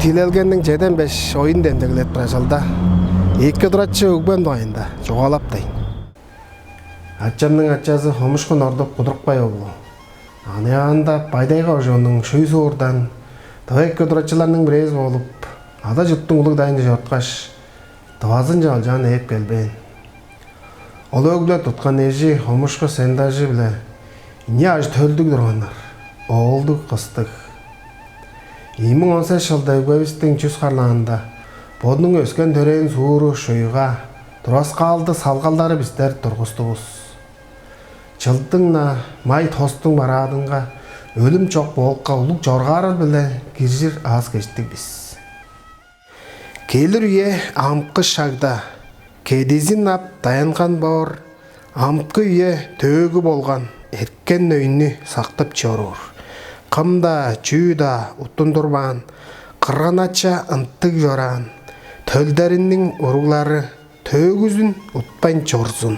тилелгеннің жеден беш ойын дендегілет бразалда. Екі дұратшы өгбен дуайында, жоғалаптайын. Атчамның атчасы хомышқын ордып құдырықпай олу. Анаяғында байдайға жонның шөйсі ордан, тағы екі дұратшыларының бірез болып, ада жұттың ұлық дайынды жортқаш, тавазын жалжан еп келбейін. Ол өглі тұтқан ежі, хомышқы сендажы біле, не аж төлдік дұрғанар, оғылдық қыстық. 2018 жылда өбістің жүз қарлағында, бодының өскен төрейін суыру шойға, тұрас қалды салғалдары біздер тұрғыстығыз. Жылдыңна май тостың барадыңға, өлім жоқ болыққа ұлық жорғары біле киржір аз кештік біз. Келір үйе амқы шагда, кедезін ап даянған бауыр, амқы үйе төгі болған, әркен өйіні сақтып чоруыр. Қымда, чүйда, ұттындырбан, қырғанача ынтық жоран, төлдерінің ұрғылары төгізін ұтпайн чорзын.